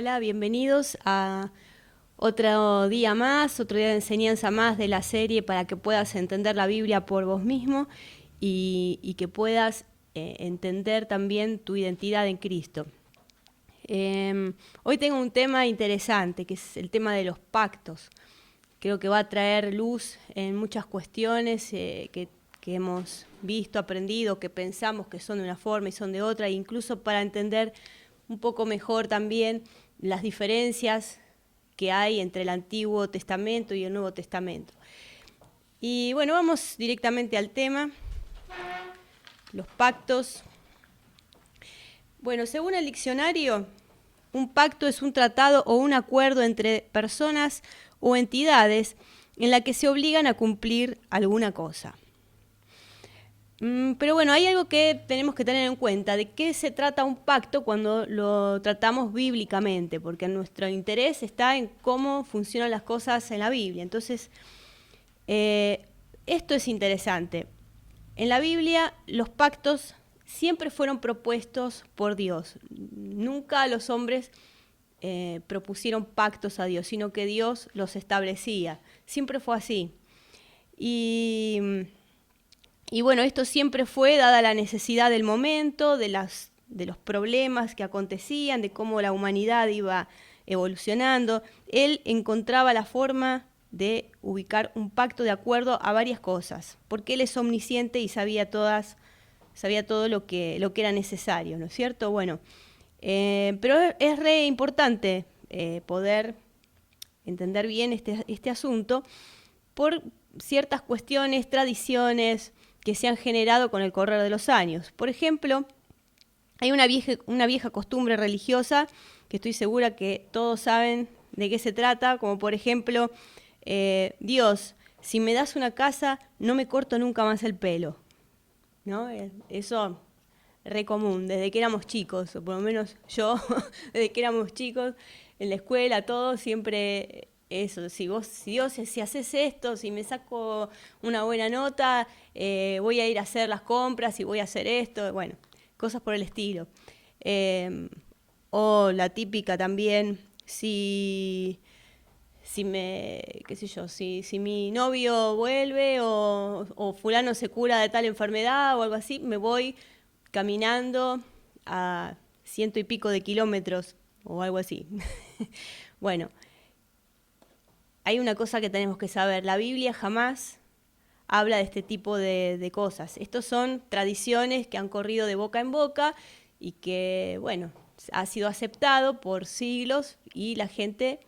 Hola, bienvenidos a otro día más, otro día de enseñanza más de la serie para que puedas entender la Biblia por vos mismo y que puedas entender también tu identidad en Cristo. Hoy tengo un tema interesante, que es el tema de los pactos. Creo que va a traer luz en muchas cuestiones que hemos visto, aprendido, que pensamos que son de una forma y son de otra, e incluso para entender un poco mejor también las diferencias que hay entre el Antiguo Testamento y el Nuevo Testamento. Y bueno, vamos directamente al tema, los pactos. Bueno, según el diccionario, un pacto es un tratado o un acuerdo entre personas o entidades en la que se obligan a cumplir alguna cosa. Pero bueno, hay algo que tenemos que tener en cuenta, de qué se trata un pacto cuando lo tratamos bíblicamente, porque nuestro interés está en cómo funcionan las cosas en la Biblia. Entonces, esto es interesante. En la Biblia, los pactos siempre fueron propuestos por Dios. Nunca los hombres propusieron pactos a Dios, sino que Dios los establecía. Siempre fue así. Y bueno, esto siempre fue dada la necesidad del momento, de los problemas que acontecían, de cómo la humanidad iba evolucionando. Él encontraba la forma de ubicar un pacto de acuerdo a varias cosas, porque Él es omnisciente y sabía todo lo que era necesario, ¿no es cierto? Bueno, pero es re importante poder entender bien este asunto por ciertas cuestiones, tradiciones que se han generado con el correr de los años. Por ejemplo, hay una vieja costumbre religiosa que estoy segura que todos saben de qué se trata, como por ejemplo, Dios, si me das una casa, no me corto nunca más el pelo, ¿no? Eso re común, desde que éramos chicos, o por lo menos yo, desde que éramos chicos, en la escuela, todo siempre eso, si haces esto, si me saco una buena nota, voy a ir a hacer las compras y voy a hacer esto, bueno, cosas por el estilo. O la típica también, qué sé yo, si mi novio vuelve o fulano se cura de tal enfermedad o algo así, me voy caminando a 100 y pico de kilómetros o algo así. Bueno, hay una cosa que tenemos que saber, la Biblia jamás habla de este tipo de cosas. Estos son tradiciones que han corrido de boca en boca y que, bueno, ha sido aceptado por siglos y la gente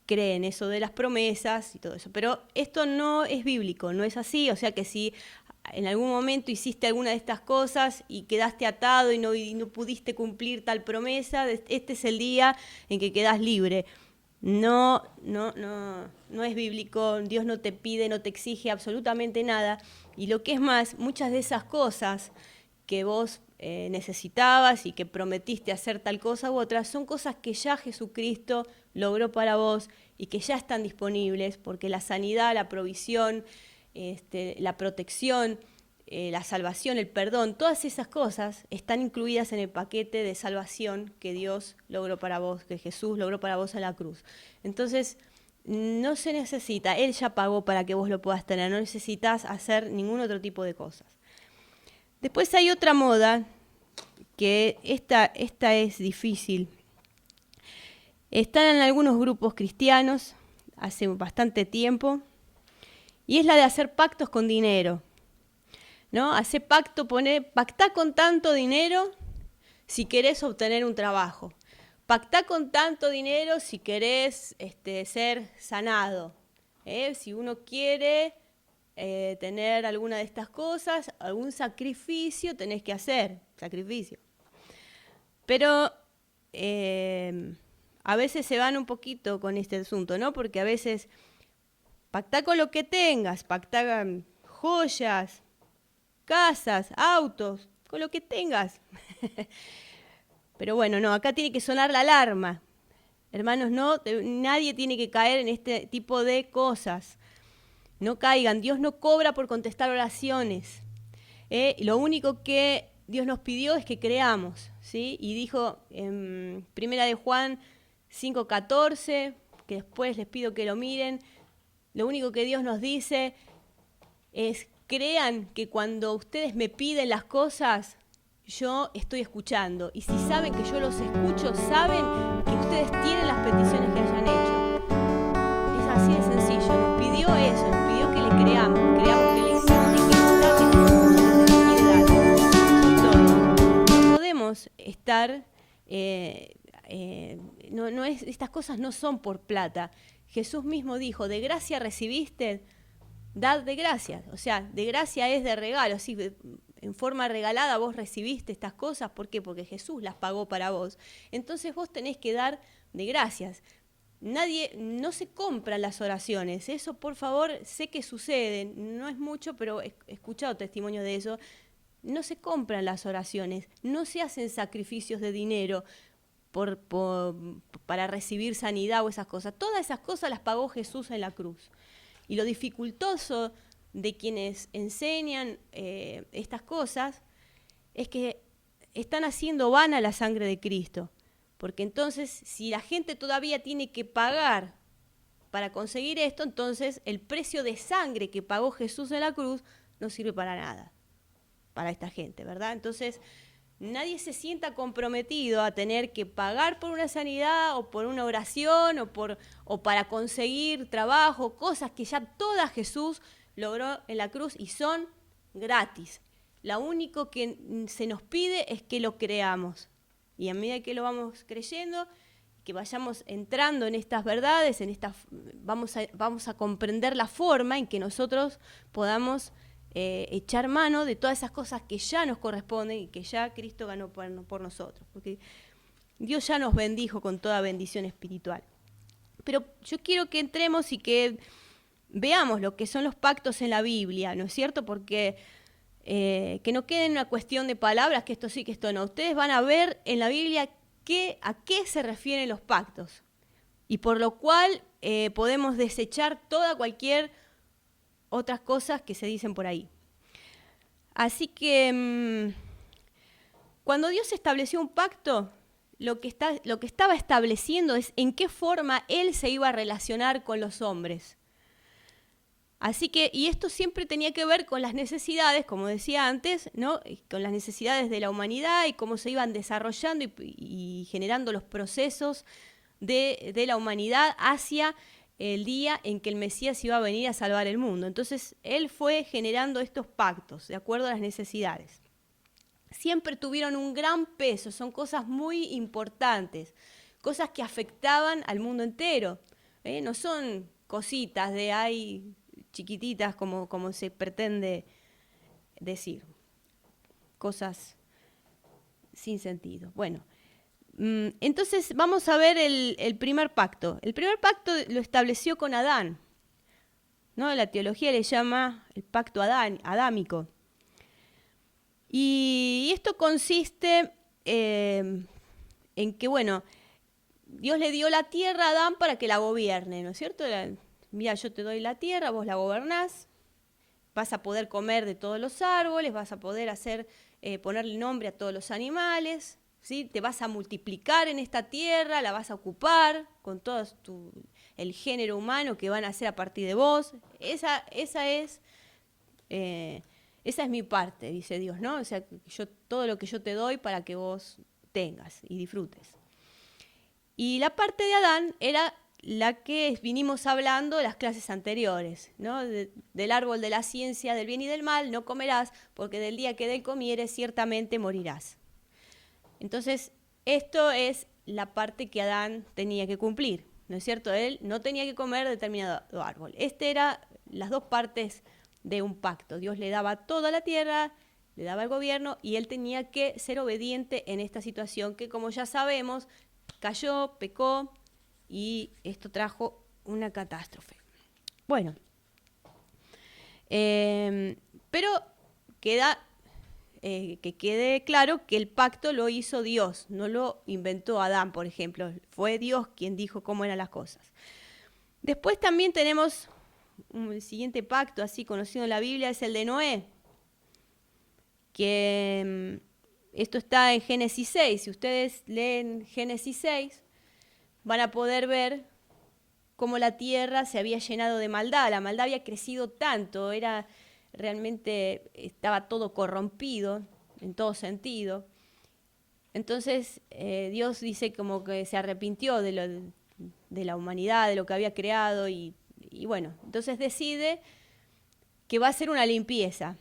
cree en eso de las promesas y todo eso. Pero esto no es bíblico, no es así. O sea que si en algún momento hiciste alguna de estas cosas y quedaste atado y no pudiste cumplir tal promesa, este es el día en que quedás libre. No es bíblico, Dios no te pide, no te exige absolutamente nada. Y lo que es más, muchas de esas cosas que vos necesitabas y que prometiste hacer tal cosa u otra, son cosas que ya Jesucristo logró para vos y que ya están disponibles, porque la sanidad, la provisión, la protección, la salvación, el perdón, todas esas cosas están incluidas en el paquete de salvación que Dios logró para vos, que Jesús logró para vos en la cruz. Entonces, no se necesita, Él ya pagó para que vos lo puedas tener, no necesitas hacer ningún otro tipo de cosas. Después hay otra moda, que esta es difícil. Están en algunos grupos cristianos hace bastante tiempo, y es la de hacer pactos con dinero. ¿No? Hacer pactá con tanto dinero si querés obtener un trabajo. Pactá con tanto dinero si querés ser sanado. Si uno quiere tener alguna de estas cosas, algún sacrificio tenés que hacer, sacrificio. Pero a veces se van un poquito con este asunto, ¿no? Porque a veces pactá con lo que tengas, pactá joyas, casas, autos, con lo que tengas. Pero bueno, no, acá tiene que sonar la alarma. Hermanos, nadie tiene que caer en este tipo de cosas. No caigan, Dios no cobra por contestar oraciones. Lo único que Dios nos pidió es que creamos, ¿sí? Y dijo en Primera de Juan 5:14, que después les pido que lo miren. Lo único que Dios nos dice es: crean que cuando ustedes me piden las cosas, yo estoy escuchando. Y si saben que yo los escucho, saben que ustedes tienen las peticiones que hayan hecho. Es así de sencillo. Nos pidió eso, nos pidió que le creamos que le existe, que nos da, que nos quiere dar. No podemos estar... estas cosas no son por plata. Jesús mismo dijo: de gracia recibiste, dad de gracia. O sea, de gracia es de regalo. Así, en forma regalada vos recibiste estas cosas. ¿Por qué? Porque Jesús las pagó para vos. Entonces vos tenés que dar de gracias. No se compran las oraciones. Eso, por favor, sé que sucede. No es mucho, pero he escuchado testimonios de eso. No se compran las oraciones. No se hacen sacrificios de dinero para recibir sanidad o esas cosas. Todas esas cosas las pagó Jesús en la cruz. Y lo dificultoso de quienes enseñan estas cosas es que están haciendo vana la sangre de Cristo. Porque entonces, si la gente todavía tiene que pagar para conseguir esto, entonces el precio de sangre que pagó Jesús en la cruz no sirve para nada, para esta gente, ¿verdad? Entonces, nadie se sienta comprometido a tener que pagar por una sanidad o por una oración o para conseguir trabajo, cosas que ya todas Jesús logró en la cruz y son gratis. Lo único que se nos pide es que lo creamos. Y a medida que lo vamos creyendo, que vayamos entrando en estas verdades, vamos a comprender la forma en que nosotros podamos echar mano de todas esas cosas que ya nos corresponden y que ya Cristo ganó por nosotros, porque Dios ya nos bendijo con toda bendición espiritual. Pero yo quiero que entremos y que veamos lo que son los pactos en la Biblia, ¿no es cierto? Porque que no quede en una cuestión de palabras, que esto sí, que esto no. Ustedes van a ver en la Biblia a qué se refieren los pactos, y por lo cual podemos desechar cualquier otras cosas que se dicen por ahí. Así que cuando Dios estableció un pacto, lo que estaba estableciendo es en qué forma Él se iba a relacionar con los hombres. Así que, y esto siempre tenía que ver con las necesidades, como decía antes, ¿no? Con las necesidades de la humanidad y cómo se iban desarrollando y generando los procesos de la humanidad hacia el día en que el Mesías iba a venir a salvar el mundo. Entonces, Él fue generando estos pactos de acuerdo a las necesidades. Siempre tuvieron un gran peso, son cosas muy importantes, cosas que afectaban al mundo entero. No son cositas de chiquititas como se pretende decir, cosas sin sentido. Bueno, entonces vamos a ver el primer pacto. El primer pacto lo estableció con Adán, ¿no? La teología le llama el pacto adámico. Y esto consiste en que, bueno, Dios le dio la tierra a Adán para que la gobierne, ¿no es cierto? Mira, yo te doy la tierra, vos la gobernás, vas a poder comer de todos los árboles, vas a poder ponerle nombre a todos los animales, ¿sí? Te vas a multiplicar en esta tierra, la vas a ocupar con todo el género humano que van a hacer a partir de vos. Esa es mi parte, dice Dios, ¿no? O sea, todo lo que yo te doy para que vos tengas y disfrutes. Y la parte de Adán era la que vinimos hablando las clases anteriores, ¿no? Del árbol de la ciencia del bien y del mal no comerás, porque del día que de él comieres ciertamente morirás. Entonces, esto es la parte que Adán tenía que cumplir, ¿no es cierto? Él no tenía que comer determinado árbol. Era las dos partes de un pacto. Dios le daba toda la tierra, le daba el gobierno, y él tenía que ser obediente en esta situación que, como ya sabemos, cayó, pecó, y esto trajo una catástrofe. Bueno, pero que quede claro que el pacto lo hizo Dios, no lo inventó Adán, por ejemplo. Fue Dios quien dijo cómo eran las cosas. Después también tenemos el siguiente pacto, así conocido en la Biblia, es el de Noé, que esto está en Génesis 6. Si ustedes leen Génesis 6, van a poder ver cómo la tierra se había llenado de maldad. La maldad había crecido tanto, estaba todo corrompido en todo sentido. Entonces Dios dice como que se arrepintió de la humanidad, de lo que había creado y bueno, entonces decide que va a hacer una limpieza.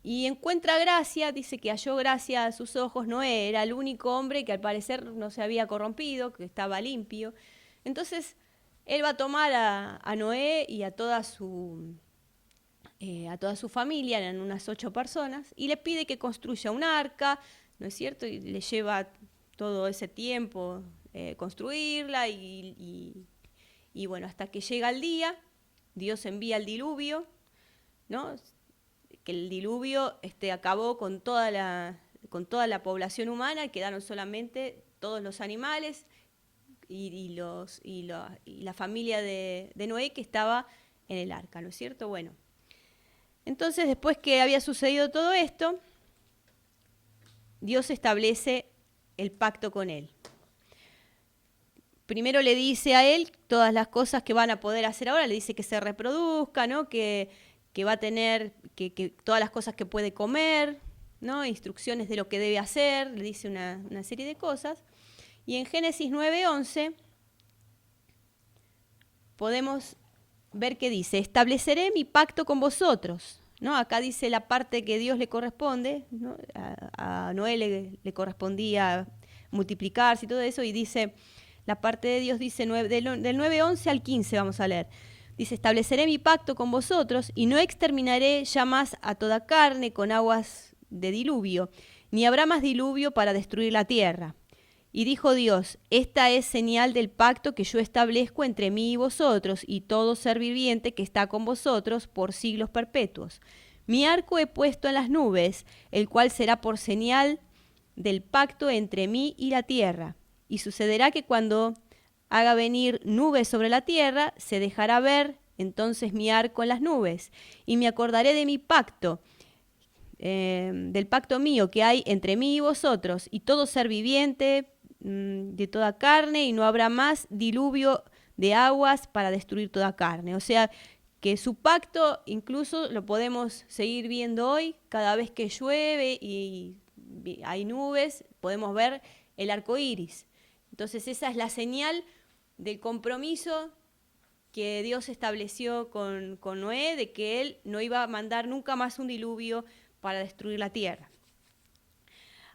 Y encuentra gracia, dice que halló gracia a sus ojos. Noé era el único hombre que al parecer no se había corrompido, que estaba limpio. Entonces él va a tomar a Noé y a toda su familia, eran unas 8 personas, y le pide que construya un arca, ¿no es cierto? Y le lleva todo ese tiempo construirla y bueno, hasta que llega el día, Dios envía el diluvio, ¿no? Que el diluvio acabó con toda la población humana, quedaron solamente todos los animales y la familia de Noé que estaba en el arca, ¿no es cierto? Bueno, entonces después que había sucedido todo esto, Dios establece el pacto con él. Primero le dice a él todas las cosas que van a poder hacer ahora, le dice que se reproduzca, ¿no? Que va a tener que todas las cosas que puede comer, ¿no? Instrucciones de lo que debe hacer, le dice una serie de cosas. Y en Génesis 9:11 podemos ver que dice, estableceré mi pacto con vosotros, ¿no? Acá dice la parte que Dios le corresponde, ¿no? A Noé le correspondía multiplicarse y todo eso, y dice, la parte de Dios dice, del 9:11 al 15 vamos a leer. Dice, estableceré mi pacto con vosotros y no exterminaré ya más a toda carne con aguas de diluvio, ni habrá más diluvio para destruir la tierra. Y dijo Dios, esta es señal del pacto que yo establezco entre mí y vosotros y todo ser viviente que está con vosotros por siglos perpetuos. Mi arco he puesto en las nubes, el cual será por señal del pacto entre mí y la tierra. Y sucederá que cuando haga venir nubes sobre la tierra, se dejará ver entonces mi arco en las nubes, y me acordaré de mi pacto, del pacto mío que hay entre mí y vosotros, y todo ser viviente de toda carne, y no habrá más diluvio de aguas para destruir toda carne. O sea, que su pacto incluso lo podemos seguir viendo hoy, cada vez que llueve y hay nubes, podemos ver el arco iris. Entonces esa es la señal del compromiso que Dios estableció con Noé, de que él no iba a mandar nunca más un diluvio para destruir la tierra.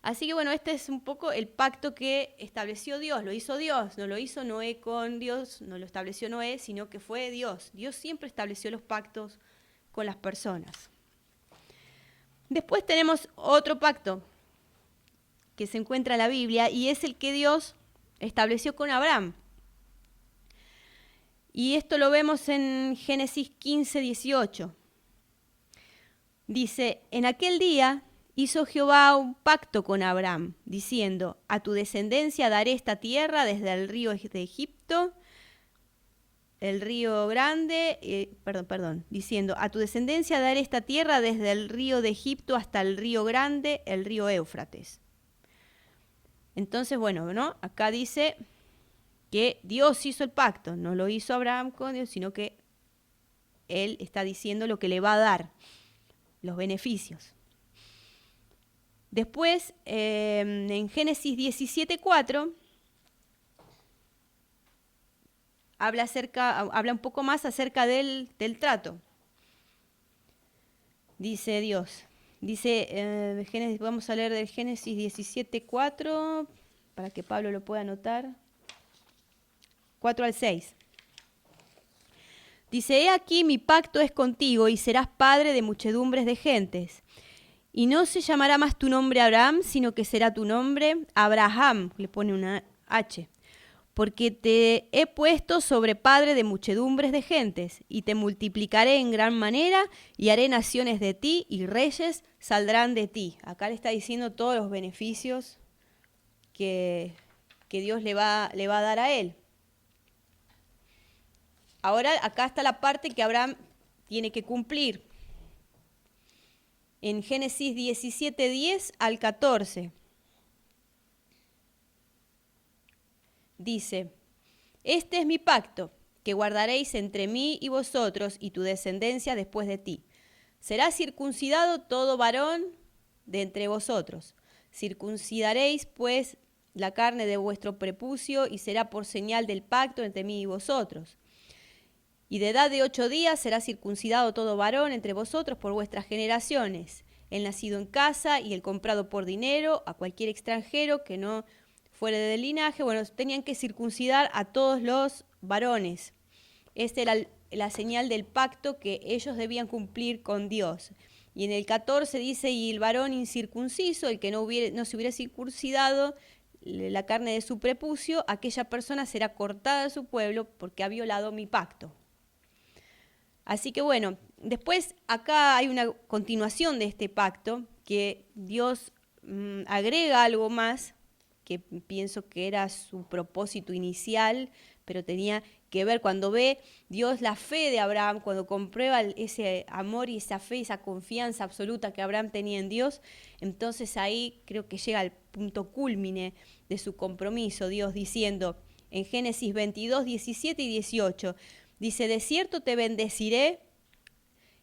Así que bueno, este es un poco el pacto que estableció Dios, lo hizo Dios, no lo hizo Noé con Dios, no lo estableció Noé, sino que fue Dios. Dios siempre estableció los pactos con las personas. Después tenemos otro pacto que se encuentra en la Biblia y es el que Dios estableció con Abraham. Y esto lo vemos en Génesis 15:18. Dice, en aquel día hizo Jehová un pacto con Abraham, diciendo, a tu descendencia daré esta tierra desde el río de Egipto, el río grande, diciendo, a tu descendencia daré esta tierra desde el río de Egipto hasta el río grande, el río Éufrates. Entonces, bueno, ¿no? Acá dice que Dios hizo el pacto, no lo hizo Abraham con Dios, sino que él está diciendo lo que le va a dar, los beneficios. Después, en Génesis 17:4, habla un poco más acerca del trato. Dice Dios, Génesis, vamos a leer del Génesis 17:4, para que Pablo lo pueda anotar. 4 al 6. Dice, he aquí mi pacto es contigo y serás padre de muchedumbres de gentes. Y no se llamará más tu nombre Abraham, sino que será tu nombre Abraham, le pone una H, porque te he puesto sobre padre de muchedumbres de gentes, y te multiplicaré en gran manera, y haré naciones de ti, y reyes saldrán de ti. Acá le está diciendo todos los beneficios que Dios le va a dar a él. Ahora acá está la parte que Abraham tiene que cumplir. En Génesis 17:10 al 14. dice: este es mi pacto, que guardaréis entre mí y vosotros y tu descendencia después de ti. Será circuncidado todo varón de entre vosotros. Circuncidaréis, pues, la carne de vuestro prepucio, y será por señal del pacto entre mí y vosotros. Y de edad de 8 días será circuncidado todo varón entre vosotros por vuestras generaciones, el nacido en casa y el comprado por dinero, a cualquier extranjero que no fuere del linaje. Bueno, tenían que circuncidar a todos los varones. Esta era la señal del pacto que ellos debían cumplir con Dios. Y en el 14 dice: y el varón incircunciso, el que no se hubiera circuncidado la carne de su prepucio, aquella persona será cortada de su pueblo porque ha violado mi pacto. Así que bueno, después acá hay una continuación de este pacto, que Dios agrega algo más, que pienso que era su propósito inicial, pero tenía que ver cuando ve Dios la fe de Abraham, cuando comprueba ese amor y esa fe, esa confianza absoluta que Abraham tenía en Dios. Entonces ahí creo que llega al punto cúlmine de su compromiso, Dios diciendo en Génesis 22, 17 y 18, dice: de cierto te bendeciré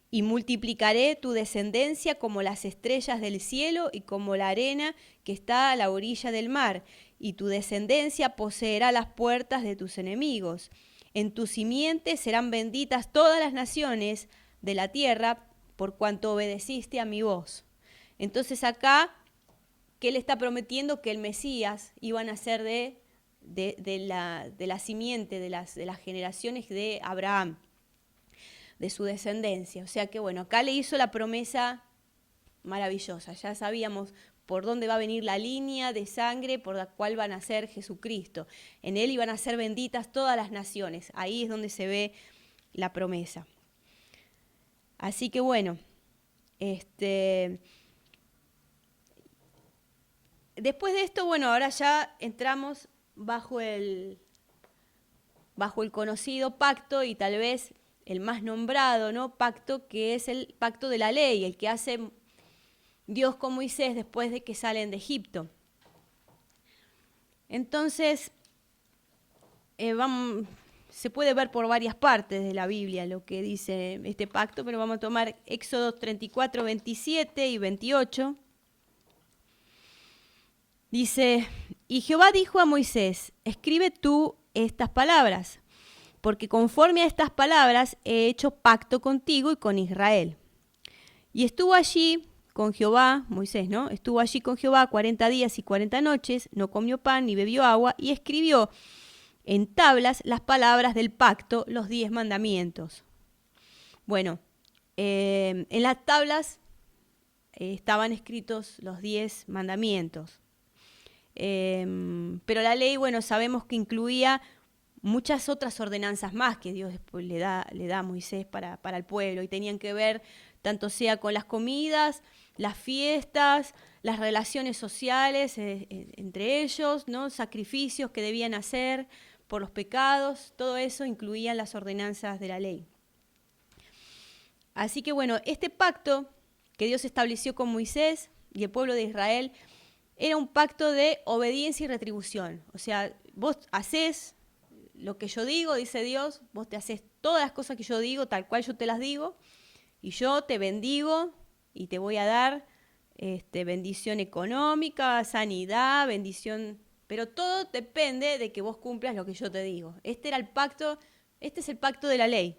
y multiplicaré tu descendencia como las estrellas del cielo y como la arena que está a la orilla del mar, y tu descendencia poseerá las puertas de tus enemigos. En tu simiente serán benditas todas las naciones de la tierra, por cuanto obedeciste a mi voz. Entonces acá, ¿qué le está prometiendo? Que el Mesías iba a nacer de la simiente, de las generaciones de Abraham, de su descendencia. O sea que bueno, acá le hizo la promesa maravillosa. Ya sabíamos por dónde va a venir la línea de sangre por la cual va a nacer Jesucristo. En él iban a ser benditas todas las naciones. Ahí es donde se ve la promesa. Así que bueno, después de esto, bueno, ahora ya entramos bajo el conocido pacto, y tal vez el más nombrado, ¿no? Pacto, que es el pacto de la ley, el que hace Dios con Moisés después de que salen de Egipto. Entonces, se puede ver por varias partes de la Biblia lo que dice este pacto, pero vamos a tomar Éxodo 34, 27 y 28. Dice: y Jehová dijo a Moisés: escribe tú estas palabras, porque conforme a estas palabras he hecho pacto contigo y con Israel. Y estuvo allí con Jehová, Moisés, ¿no? Estuvo allí con Jehová 40 días y 40 noches, no comió pan ni bebió agua, y escribió en tablas las palabras del pacto, los 10 mandamientos. Bueno, en las tablas estaban escritos los 10 mandamientos. Pero la ley, bueno, sabemos que incluía muchas otras ordenanzas más que Dios después le da a Moisés para el pueblo, y tenían que ver tanto sea con las comidas, las fiestas, las relaciones sociales entre ellos, ¿no? Sacrificios que debían hacer por los pecados, todo eso incluían las ordenanzas de la ley. Así que bueno, este pacto que Dios estableció con Moisés y el pueblo de Israel era un pacto de obediencia y retribución. O sea, vos hacés lo que yo digo, dice Dios, vos te haces todas las cosas que yo digo, tal cual yo te las digo, y yo te bendigo y te voy a dar bendición económica, sanidad, bendición, pero todo depende de que vos cumplas lo que yo te digo. Este era el pacto, este es el pacto de la ley.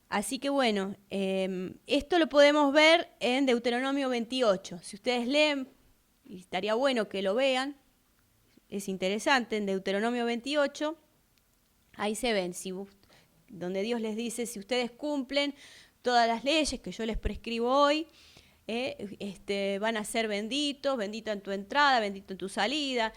Así que bueno, esto lo podemos ver en Deuteronomio 28. Si ustedes leen, y estaría bueno que lo vean, es interesante, en Deuteronomio 28, ahí se ven, donde Dios les dice: si ustedes cumplen todas las leyes que yo les prescribo hoy, van a ser benditos, bendito en tu entrada, bendito en tu salida,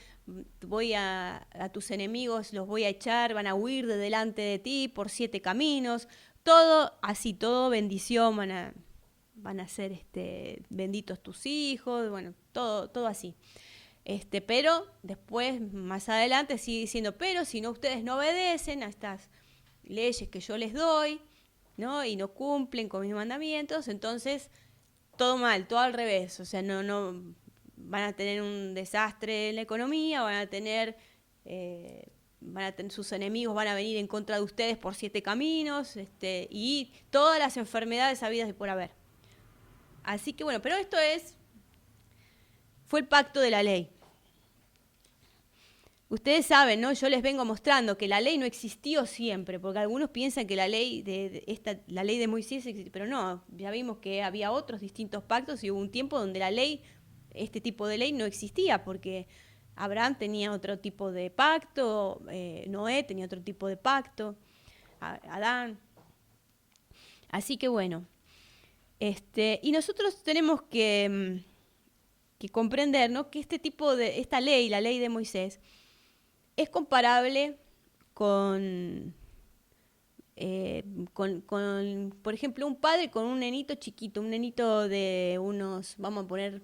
voy a tus enemigos, los voy a echar, van a huir de delante de ti por 7 caminos, todo así, todo bendición, van a ser benditos tus hijos, bueno, todo así. Pero después, más adelante, sigue diciendo: pero si no, ustedes no obedecen a estas leyes que yo les doy, ¿no? Y no cumplen con mis mandamientos, entonces todo mal, todo al revés. O sea, no van a tener un desastre en la economía, sus enemigos van a venir en contra de ustedes por 7 caminos, y todas las enfermedades habidas y por haber. Así que bueno, pero fue el pacto de la ley. Ustedes saben, ¿no? Yo les vengo mostrando que la ley no existió siempre, porque algunos piensan que la ley la ley de Moisés existió, pero no, ya vimos que había otros distintos pactos y hubo un tiempo donde la ley, este tipo de ley no existía, porque Abraham tenía otro tipo de pacto, Noé tenía otro tipo de pacto, Adán. Así que bueno, y nosotros tenemos que comprender, ¿no? Que esta ley, la ley de Moisés, es comparable con, por ejemplo, un padre con un nenito chiquito, un nenito de vamos a poner,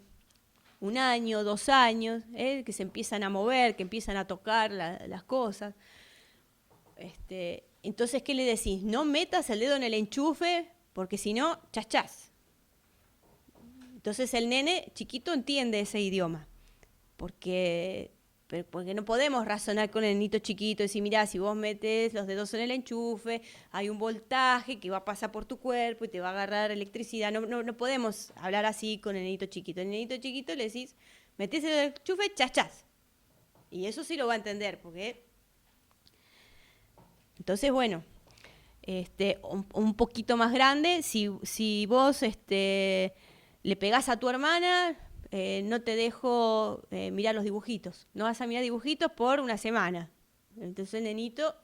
1 año, 2 años, que se empiezan a mover, que empiezan a tocar las cosas. Entonces, ¿qué le decís? No metas el dedo en el enchufe, porque si no, chas. Entonces el nene chiquito entiende ese idioma, porque no podemos razonar con el nenito chiquito y decir, mirá, si vos metes los dedos en el enchufe, hay un voltaje que va a pasar por tu cuerpo y te va a agarrar electricidad. No podemos hablar así con el nenito chiquito. El nenito chiquito le decís, metés el enchufe, chas. Y eso sí lo va a entender, porque... Entonces, bueno, un poquito más grande, si vos le pegás a tu hermana... no te dejo mirar los dibujitos. No vas a mirar dibujitos por 1 semana. Entonces el nenito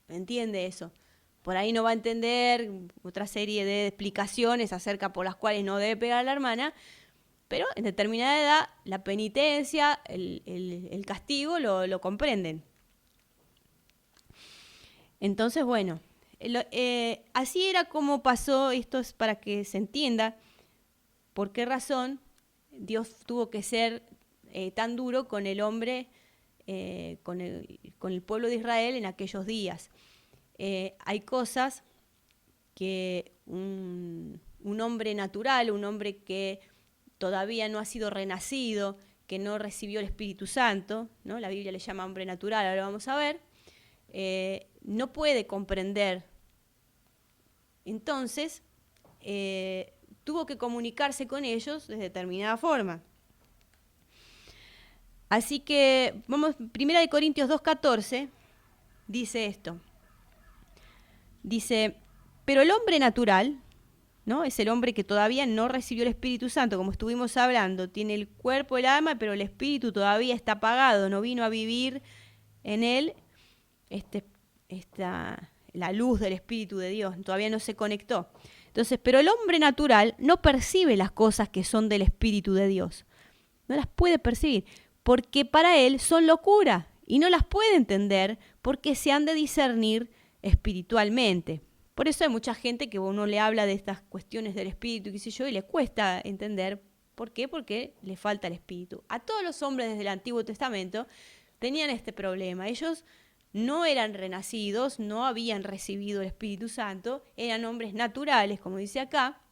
entiende eso. Por ahí no va a entender otra serie de explicaciones acerca por las cuales no debe pegar a la hermana, pero en determinada edad la penitencia, el castigo lo comprenden. Entonces, bueno, así era como pasó. Esto es para que se entienda por qué razón Dios tuvo que ser tan duro con el hombre, con el pueblo de Israel en aquellos días. Hay cosas que un hombre natural, un hombre que todavía no ha sido renacido, que no recibió el Espíritu Santo, ¿no? La Biblia le llama hombre natural, ahora lo vamos a ver, no puede comprender. Entonces, tuvo que comunicarse con ellos de determinada forma. Así que, 1 Corintios 2:14, dice esto. Dice, pero el hombre natural, ¿no? Es el hombre que todavía no recibió el Espíritu Santo, como estuvimos hablando. Tiene el cuerpo, el alma, pero el espíritu todavía está apagado. No vino a vivir en él la luz del Espíritu de Dios. Todavía no se conectó. Entonces, pero el hombre natural no percibe las cosas que son del Espíritu de Dios. No las puede percibir, porque para él son locura y no las puede entender porque se han de discernir espiritualmente. Por eso hay mucha gente que uno le habla de estas cuestiones del Espíritu, qué sé yo, y le cuesta entender. ¿Por qué? Porque le falta el Espíritu. A todos los hombres desde el Antiguo Testamento tenían este problema. Ellos no eran renacidos, no habían recibido el Espíritu Santo, eran hombres naturales, como dice acá.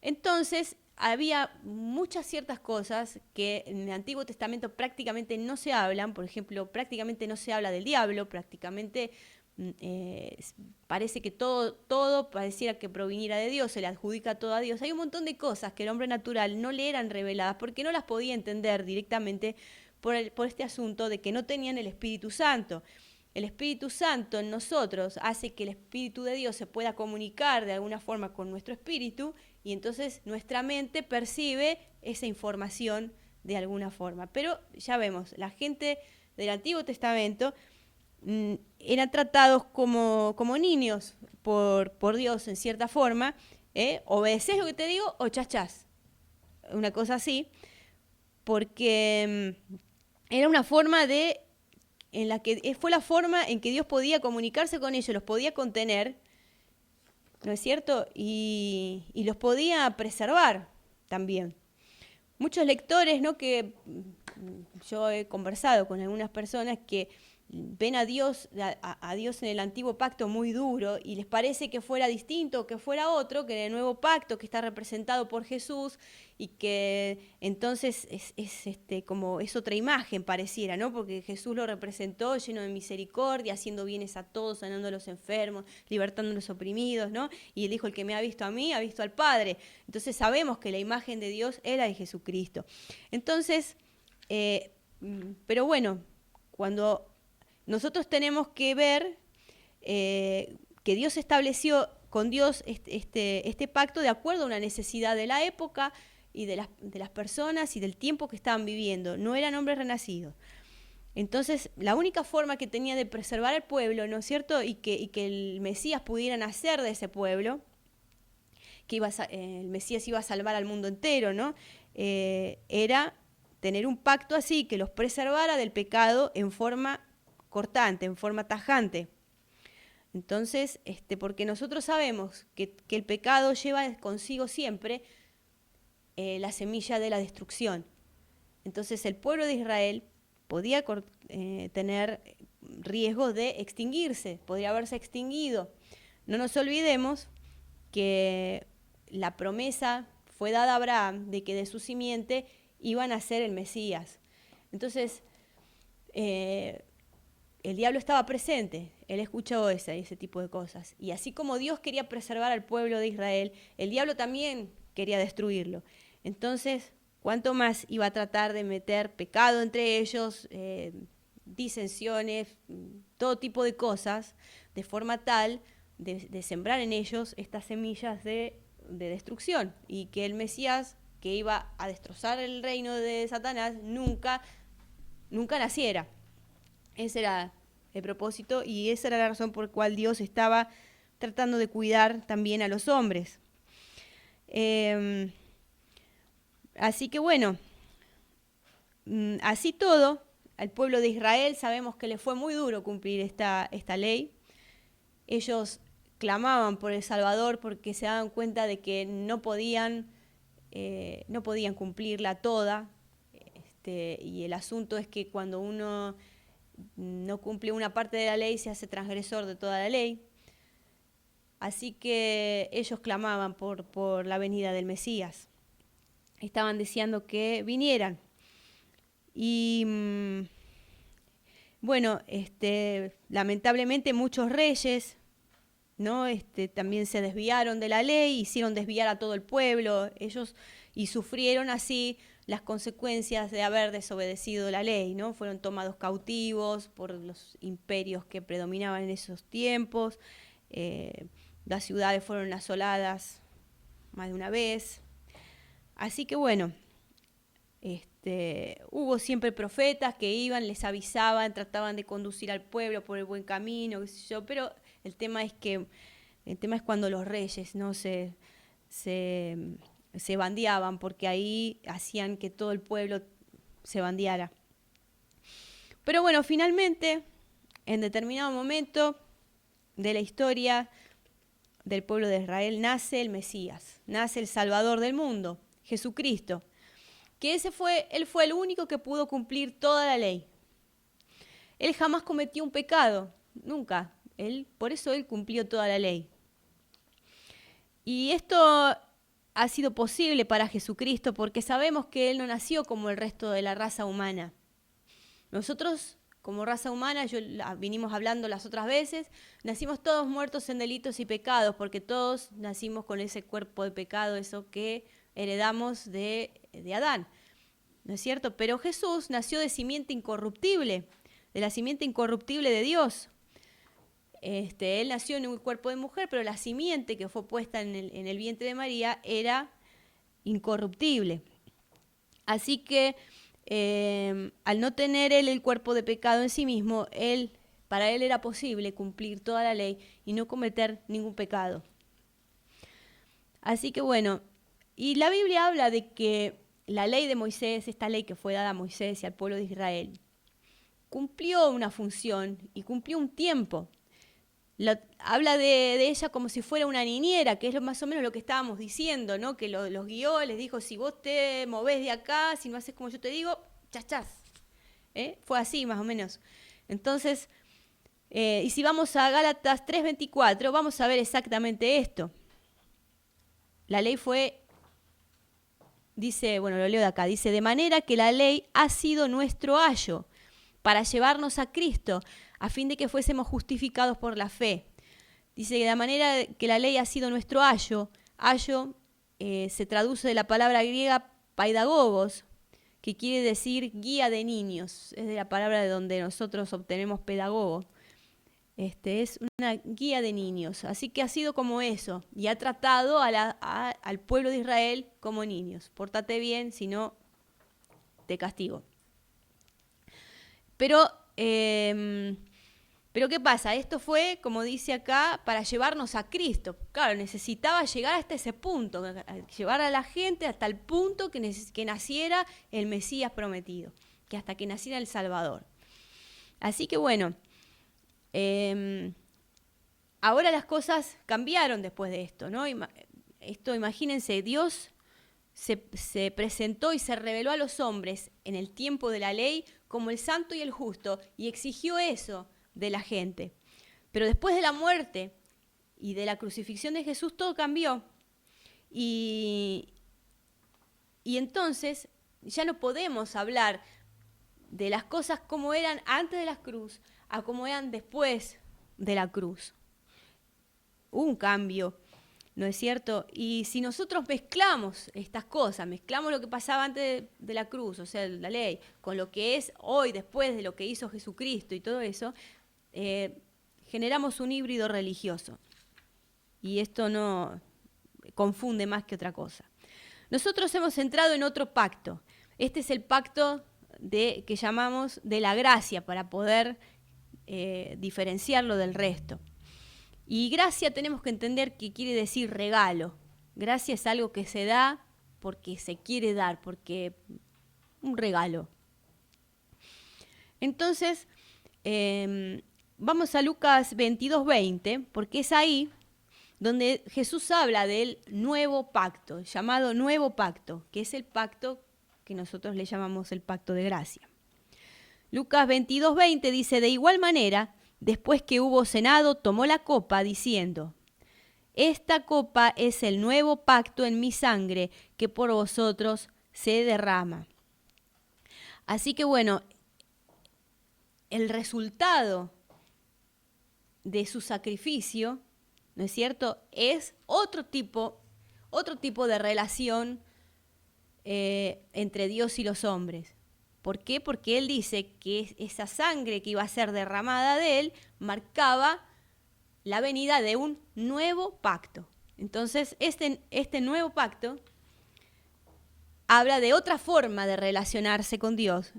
Entonces, había muchas ciertas cosas que en el Antiguo Testamento prácticamente no se hablan. Por ejemplo, prácticamente no se habla del diablo, prácticamente parece que todo pareciera que proviniera de Dios, se le adjudica todo a Dios. Hay un montón de cosas que el hombre natural no le eran reveladas porque no las podía entender directamente por este asunto de que no tenían el Espíritu Santo. El Espíritu Santo en nosotros hace que el Espíritu de Dios se pueda comunicar de alguna forma con nuestro espíritu y entonces nuestra mente percibe esa información de alguna forma. Pero ya vemos, la gente del Antiguo Testamento eran tratados como niños por Dios en cierta forma. Obedeces lo que te digo o chachás. Una cosa así, porque era una forma fue la forma en que Dios podía comunicarse con ellos, los podía contener, ¿no es cierto? Y los podía preservar también. Muchos lectores, ¿no? Que yo he conversado con algunas personas que ven a Dios, a Dios en el antiguo pacto muy duro y les parece que fuera distinto, que fuera otro, que en el nuevo pacto que está representado por Jesús y que entonces como es otra imagen pareciera, ¿no? Porque Jesús lo representó lleno de misericordia, haciendo bienes a todos, sanando a los enfermos, libertando a los oprimidos, ¿no? Y él dijo, el que me ha visto a mí, ha visto al Padre. Entonces sabemos que la imagen de Dios es la de Jesucristo. Entonces, pero bueno, cuando nosotros tenemos que ver que Dios estableció con Dios este pacto de acuerdo a una necesidad de la época y de las personas y del tiempo que estaban viviendo. No eran hombres renacidos. Entonces, la única forma que tenía de preservar al pueblo, ¿no es cierto? Y que el Mesías pudiera nacer de ese pueblo, que el Mesías iba a salvar al mundo entero, ¿no? Era tener un pacto así que los preservara del pecado en forma cortante, en forma tajante. Entonces, porque nosotros sabemos que el pecado lleva consigo siempre la semilla de la destrucción. Entonces el pueblo de Israel podía tener riesgo de extinguirse, podría haberse extinguido. No nos olvidemos que la promesa fue dada a Abraham de que de su simiente iban a ser el Mesías. Entonces, el diablo estaba presente, él escuchó ese tipo de cosas. Y así como Dios quería preservar al pueblo de Israel, el diablo también quería destruirlo. Entonces, ¿cuánto más iba a tratar de meter pecado entre ellos, disensiones, todo tipo de cosas, de forma tal de sembrar en ellos estas semillas de destrucción? Y que el Mesías, que iba a destrozar el reino de Satanás, nunca naciera. Ese era el propósito y esa era la razón por la cual Dios estaba tratando de cuidar también a los hombres. Así que bueno, así todo, al pueblo de Israel sabemos que le fue muy duro cumplir esta ley. Ellos clamaban por el Salvador porque se daban cuenta de que no podían cumplirla toda. Y el asunto es que cuando uno no cumple una parte de la ley, se hace transgresor de toda la ley. Así que ellos clamaban por la venida del Mesías. Estaban deseando que vinieran. Y bueno, lamentablemente muchos reyes, ¿no? También se desviaron de la ley, hicieron desviar a todo el pueblo, ellos, y sufrieron así las consecuencias de haber desobedecido la ley, ¿no? Fueron tomados cautivos por los imperios que predominaban en esos tiempos, las ciudades fueron asoladas más de una vez. Así que bueno, hubo siempre profetas que iban, les avisaban, trataban de conducir al pueblo por el buen camino, qué sé yo, pero el tema es cuando los reyes no se bandeaban, porque ahí hacían que todo el pueblo se bandeara. Pero bueno, finalmente, en determinado momento de la historia del pueblo de Israel, nace el Mesías, nace el Salvador del mundo, Jesucristo, que él fue el único que pudo cumplir toda la ley. Él jamás cometió un pecado, nunca. Por eso él cumplió toda la ley. Y esto ha sido posible para Jesucristo porque sabemos que él no nació como el resto de la raza humana. Nosotros, como raza humana, vinimos hablando las otras veces, nacimos todos muertos en delitos y pecados, porque todos nacimos con ese cuerpo de pecado, eso que heredamos de Adán, ¿no es cierto? Pero Jesús nació de simiente incorruptible, de la simiente incorruptible de Dios. Él nació en un cuerpo de mujer, pero la simiente que fue puesta en el vientre de María era incorruptible. Así que al no tener él el cuerpo de pecado en sí mismo, para él era posible cumplir toda la ley y no cometer ningún pecado. Así que bueno, y la Biblia habla de que la ley de Moisés, esta ley que fue dada a Moisés y al pueblo de Israel, cumplió una función y cumplió un tiempo. Habla de ella como si fuera una niñera, que es más o menos lo que estábamos diciendo, ¿no? Que los guió, les dijo, si vos te movés de acá, si no haces como yo te digo, chachás. Fue así más o menos. Entonces, y si vamos a Gálatas 3:24, vamos a ver exactamente esto. La ley fue, dice, bueno, lo leo de acá, dice, de manera que la ley ha sido nuestro ayo para llevarnos a Cristo, a fin de que fuésemos justificados por la fe. Dice que de manera que la ley ha sido nuestro ayo se traduce de la palabra griega paidagogos, que quiere decir guía de niños, es de la palabra de donde nosotros obtenemos pedagogo. Es una guía de niños, así que ha sido como eso, y ha tratado al pueblo de Israel como niños. Pórtate bien, si no, te castigo. Pero ¿qué pasa? Esto fue, como dice acá, para llevarnos a Cristo. Claro, necesitaba llegar hasta ese punto, llevar a la gente hasta el punto que naciera el Mesías prometido, que hasta que naciera el Salvador. Así que bueno, ahora las cosas cambiaron después de esto, ¿no? Imagínense, Dios se presentó y se reveló a los hombres en el tiempo de la ley como el santo y el justo, y exigió eso de la gente. Pero después de la muerte y de la crucifixión de Jesús, todo cambió. Y entonces ya no podemos hablar de las cosas como eran antes de la cruz a como eran después de la cruz. Hubo un cambio, ¿no es cierto? Y si nosotros mezclamos estas cosas, mezclamos lo que pasaba antes de la cruz, o sea, la ley, con lo que es hoy, después de lo que hizo Jesucristo y todo eso, generamos un híbrido religioso. Y esto no confunde más que otra cosa. Nosotros hemos entrado en otro pacto. Este es el pacto que llamamos de la gracia, para poder diferenciarlo del resto. Y gracia tenemos que entender que quiere decir regalo. Gracia es algo que se da porque se quiere dar, porque un regalo. Entonces, vamos a Lucas 22:20, porque es ahí donde Jesús habla del nuevo pacto, llamado nuevo pacto, que es el pacto que nosotros le llamamos el pacto de gracia. Lucas 22:20 dice, de igual manera, después que hubo cenado, tomó la copa, diciendo, esta copa es el nuevo pacto en mi sangre, que por vosotros se derrama. Así que bueno, el resultado de su sacrificio, ¿no es cierto?, es otro tipo de relación entre Dios y los hombres. ¿Por qué? Porque él dice que esa sangre que iba a ser derramada de él marcaba la venida de un nuevo pacto. Entonces, este nuevo pacto habla de otra forma de relacionarse con Dios,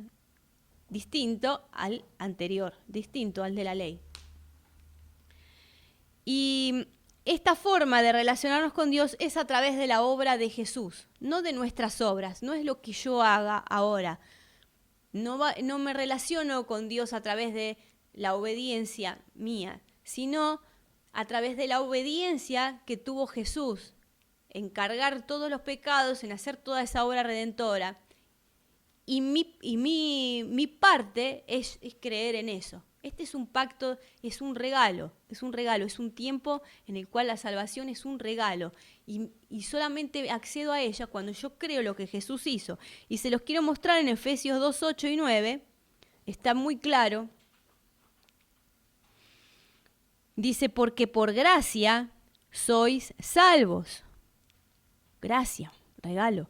distinto al anterior, distinto al de la ley. Y esta forma de relacionarnos con Dios es a través de la obra de Jesús, no de nuestras obras, no es lo que yo haga ahora. No me relaciono con Dios a través de la obediencia mía, sino a través de la obediencia que tuvo Jesús, en cargar todos los pecados, en hacer toda esa obra redentora. Y mi parte es creer en eso. Este es un pacto, es un regalo, es un tiempo en el cual la salvación es un regalo. Y solamente accedo a ella cuando yo creo lo que Jesús hizo. Y se los quiero mostrar en Efesios 2, 8 y 9. Está muy claro. Dice, porque por gracia sois salvos. Gracia, regalo.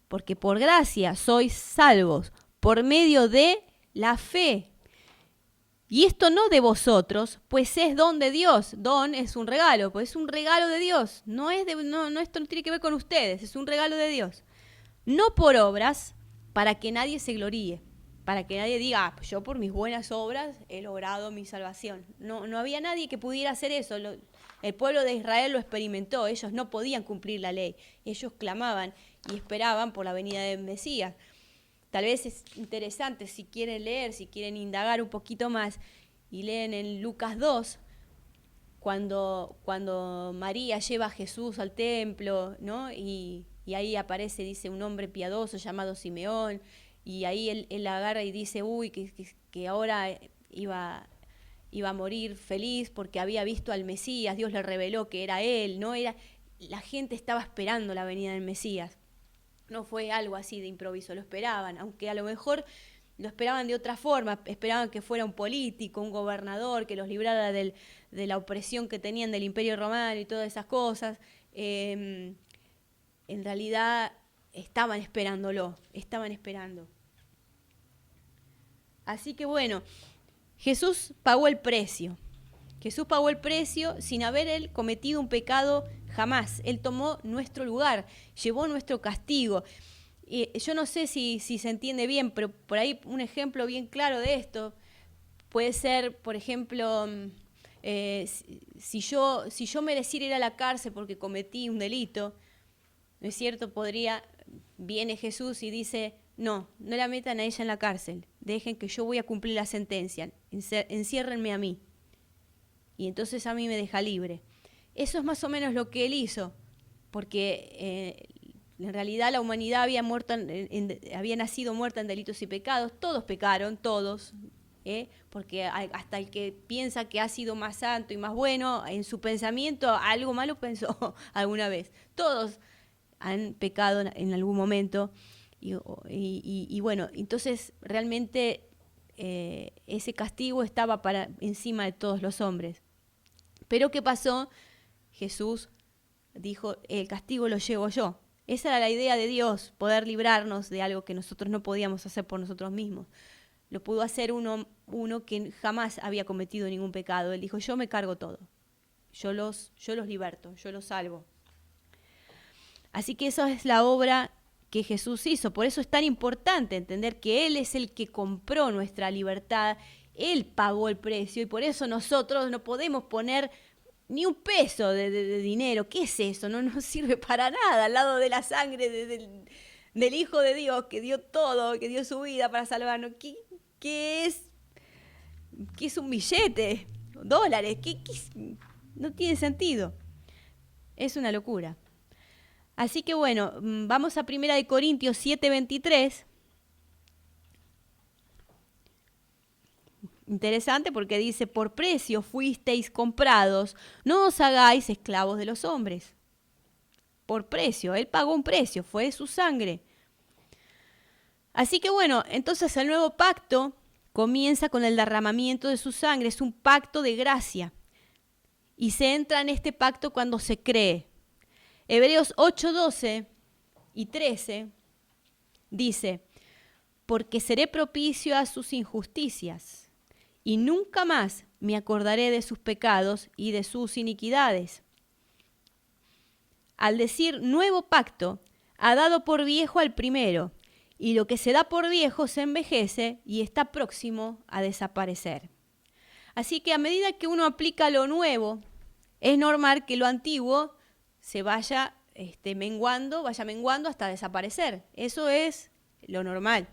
Porque por gracia sois salvos por medio de la fe. Y esto no de vosotros, pues es don de Dios. Don es un regalo, pues es un regalo de Dios. Esto no tiene que ver con ustedes, es un regalo de Dios. No por obras, para que nadie se gloríe, para que nadie diga, yo por mis buenas obras he logrado mi salvación. No había nadie que pudiera hacer eso. El pueblo de Israel lo experimentó, ellos no podían cumplir la ley. Ellos clamaban y esperaban por la venida del Mesías. Tal vez es interesante si quieren leer, si quieren indagar un poquito más y leen en Lucas 2, cuando María lleva a Jesús al templo, ¿no? Y ahí aparece, dice, un hombre piadoso llamado Simeón, y ahí él agarra y dice, uy, que ahora iba a morir feliz porque había visto al Mesías, Dios le reveló que era él, no era, la gente estaba esperando la venida del Mesías. No fue algo así de improviso, lo esperaban, aunque a lo mejor lo esperaban de otra forma, esperaban que fuera un político, un gobernador, que los librara de la opresión que tenían del Imperio Romano y todas esas cosas. En realidad estaban esperándolo, estaban esperando. Así que bueno, Jesús pagó el precio. Jesús pagó el precio sin haber él cometido un pecado jamás. Él tomó nuestro lugar, llevó nuestro castigo. Y yo no sé si se entiende bien, pero por ahí un ejemplo bien claro de esto puede ser, por ejemplo, si yo mereciera ir a la cárcel porque cometí un delito, ¿no es cierto? Viene Jesús y dice, no la metan a ella en la cárcel, dejen que yo voy a cumplir la sentencia, enciérrenme a mí. Y entonces a mí me deja libre. Eso es más o menos lo que él hizo, porque en realidad la humanidad había nacido muerta en delitos y pecados, todos pecaron, todos, porque hasta el que piensa que ha sido más santo y más bueno, en su pensamiento algo malo pensó alguna vez. Todos han pecado en algún momento y bueno, entonces realmente ese castigo estaba encima de todos los hombres. Pero ¿qué pasó? Jesús dijo, el castigo lo llevo yo. Esa era la idea de Dios, poder librarnos de algo que nosotros no podíamos hacer por nosotros mismos. Lo pudo hacer uno que jamás había cometido ningún pecado. Él dijo, yo me cargo todo. Yo los liberto, yo los salvo. Así que esa es la obra que Jesús hizo. Por eso es tan importante entender que Él es el que compró nuestra libertad. Él pagó el precio y por eso nosotros no podemos poner ni un peso de dinero. ¿Qué es eso? No nos sirve para nada al lado de la sangre del Hijo de Dios que dio todo, que dio su vida para salvarnos. ¿Qué es un billete? ¿Dólares? No tiene sentido. Es una locura. Así que bueno, vamos a 1 Corintios 7:23. Interesante porque dice, por precio fuisteis comprados, no os hagáis esclavos de los hombres. Por precio, Él pagó un precio, fue su sangre. Así que bueno, entonces el nuevo pacto comienza con el derramamiento de su sangre, es un pacto de gracia. Y se entra en este pacto cuando se cree. Hebreos 8:12 y 13 dice, porque seré propicio a sus injusticias y nunca más me acordaré de sus pecados y de sus iniquidades. Al decir nuevo pacto, ha dado por viejo al primero, y lo que se da por viejo se envejece y está próximo a desaparecer. Así que a medida que uno aplica lo nuevo, es normal que lo antiguo se vaya menguando hasta desaparecer. Eso es lo normal.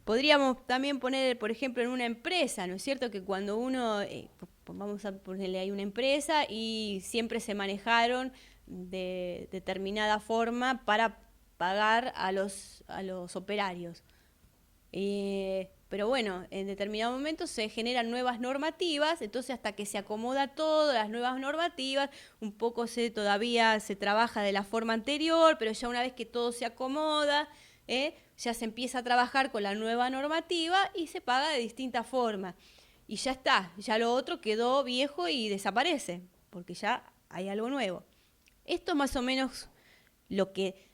Podríamos también poner, por ejemplo, en una empresa, ¿no es cierto? Que cuando uno, vamos a ponerle ahí una empresa y siempre se manejaron de determinada forma para pagar a los operarios. Pero bueno, en determinado momento se generan nuevas normativas, entonces hasta que se acomoda todo, las nuevas normativas, un poco todavía se trabaja de la forma anterior, pero ya una vez que todo se acomoda, ya se empieza a trabajar con la nueva normativa y se paga de distinta forma. Y ya está, ya lo otro quedó viejo y desaparece, porque ya hay algo nuevo. Esto es más o menos lo que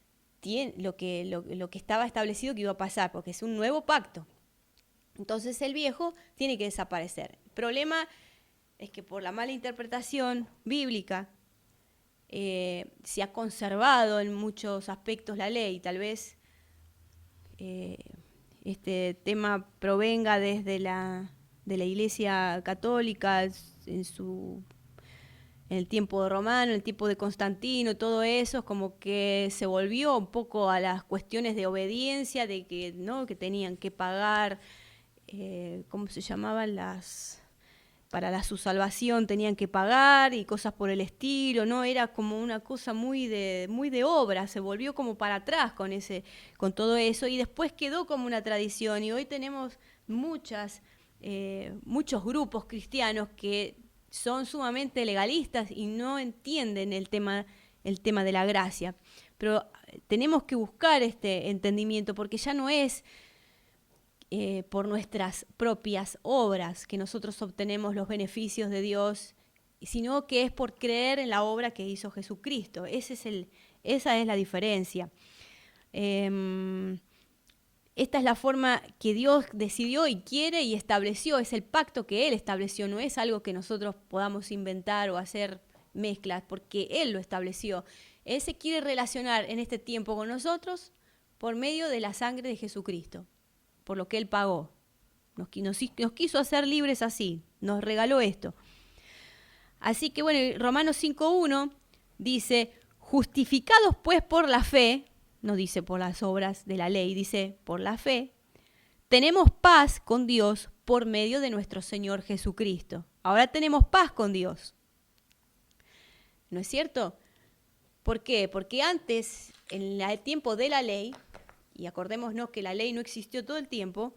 estaba establecido que iba a pasar, porque es un nuevo pacto. Entonces el viejo tiene que desaparecer. El problema es que por la mala interpretación bíblica se ha conservado en muchos aspectos la ley. Tal vez este tema provenga desde de la Iglesia Católica en el tiempo romano, en el tiempo de Constantino, todo eso, es como que se volvió un poco a las cuestiones de obediencia, de que, ¿no?, que tenían que pagar, ¿cómo se llamaban? Para su salvación tenían que pagar y cosas por el estilo, ¿no? Era como una cosa muy de obra, se volvió como para atrás con todo eso y después quedó como una tradición y hoy tenemos muchas muchos grupos cristianos que son sumamente legalistas y no entienden el tema de la gracia. Pero tenemos que buscar este entendimiento, porque ya no es por nuestras propias obras que nosotros obtenemos los beneficios de Dios, sino que es por creer en la obra que hizo Jesucristo. Esa es la diferencia. Esta es la forma que Dios decidió y quiere y estableció, es el pacto que Él estableció, no es algo que nosotros podamos inventar o hacer mezclas, porque Él lo estableció. Él se quiere relacionar en este tiempo con nosotros por medio de la sangre de Jesucristo, por lo que Él pagó. Nos quiso hacer libres así, nos regaló esto. Así que bueno, Romanos 5.1 dice, justificados pues por la fe, no dice por las obras de la ley, dice por la fe, tenemos paz con Dios por medio de nuestro Señor Jesucristo. Ahora tenemos paz con Dios. ¿No es cierto? ¿Por qué? Porque antes, en el tiempo de la ley, y acordémonos que la ley no existió todo el tiempo,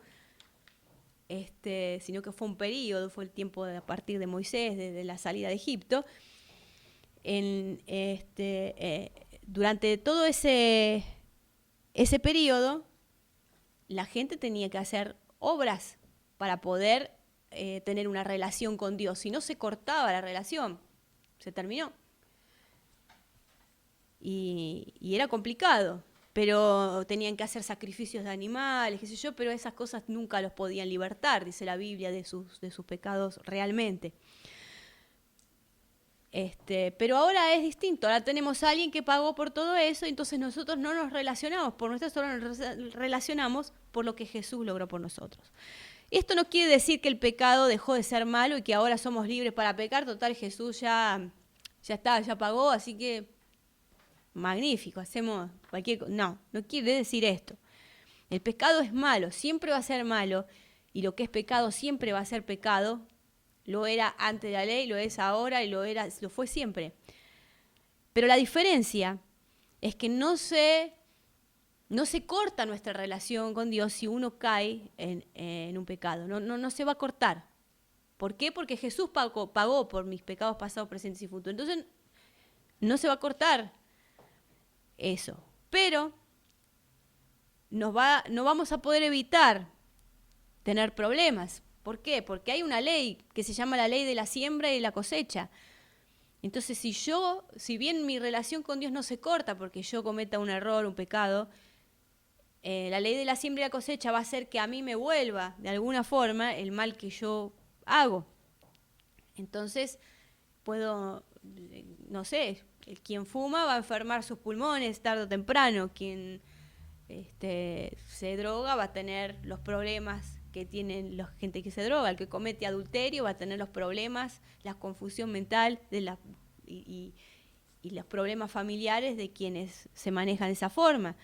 sino que fue un periodo, fue el tiempo a partir de Moisés, desde la salida de Egipto. Durante todo ese periodo, la gente tenía que hacer obras para poder tener una relación con Dios. Si no, se cortaba la relación, se terminó. Y era complicado, pero tenían que hacer sacrificios de animales, qué sé yo, pero esas cosas nunca los podían libertar, dice la Biblia, de sus pecados realmente. Pero ahora es distinto, ahora tenemos a alguien que pagó por todo eso, entonces nosotros no nos relacionamos por nuestras obras, nos relacionamos por lo que Jesús logró por nosotros. Esto no quiere decir que el pecado dejó de ser malo y que ahora somos libres para pecar, total Jesús ya pagó, así que magnífico, hacemos cualquier cosa. No quiere decir esto. El pecado es malo, siempre va a ser malo, y lo que es pecado siempre va a ser pecado. Lo era antes de la ley, lo es ahora y lo fue siempre. Pero la diferencia es que no se corta nuestra relación con Dios si uno cae en un pecado. No se va a cortar. ¿Por qué? Porque Jesús pagó por mis pecados pasados, presentes y futuros. Entonces no se va a cortar eso. Pero no vamos a poder evitar tener problemas. ¿Por qué? Porque hay una ley que se llama la ley de la siembra y la cosecha. Entonces, si bien mi relación con Dios no se corta porque yo cometa un error, un pecado, la ley de la siembra y la cosecha va a hacer que a mí me vuelva de alguna forma el mal que yo hago. Entonces, quien fuma va a enfermar sus pulmones tarde o temprano, quien se droga va a tener los problemas que tienen la gente que se droga, el que comete adulterio va a tener los problemas, la confusión mental y los problemas familiares de quienes se manejan de esa forma.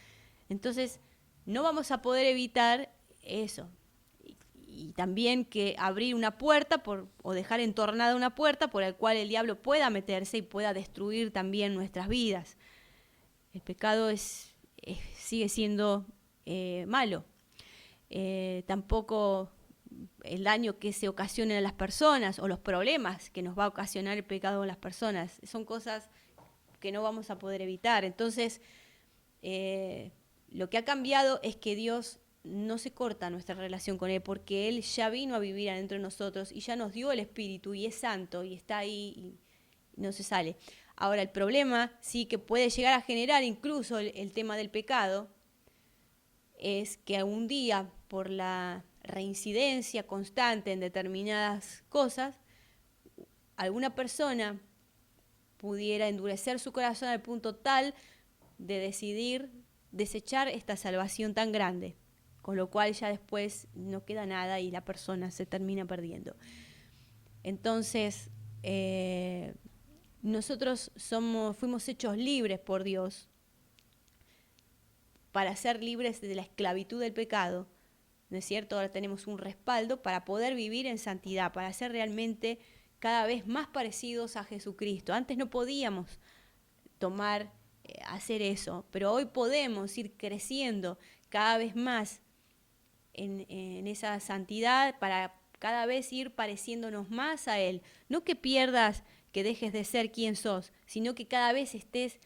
Entonces, no vamos a poder evitar eso. Y también que abrir una puerta o dejar entornada una puerta por la cual el diablo pueda meterse y pueda destruir también nuestras vidas. El pecado sigue siendo malo. Tampoco el daño que se ocasiona a las personas o los problemas que nos va a ocasionar el pecado a las personas. Son cosas que no vamos a poder evitar. Entonces, lo que ha cambiado es que Dios no se corta nuestra relación con Él, porque Él ya vino a vivir adentro de nosotros y ya nos dio el Espíritu y es santo y está ahí y no se sale. Ahora, el problema sí que puede llegar a generar incluso el tema del pecado es que un día, por la reincidencia constante en determinadas cosas, alguna persona pudiera endurecer su corazón al punto tal de decidir desechar esta salvación tan grande, con lo cual ya después no queda nada y la persona se termina perdiendo. Entonces, nosotros fuimos hechos libres por Dios para ser libres de la esclavitud del pecado, ¿no es cierto? Ahora tenemos un respaldo para poder vivir en santidad, para ser realmente cada vez más parecidos a Jesucristo. Antes no podíamos hacer eso, pero hoy podemos ir creciendo cada vez más en esa santidad para cada vez ir pareciéndonos más a Él. No que pierdas, que dejes de ser quien sos, sino que cada vez estés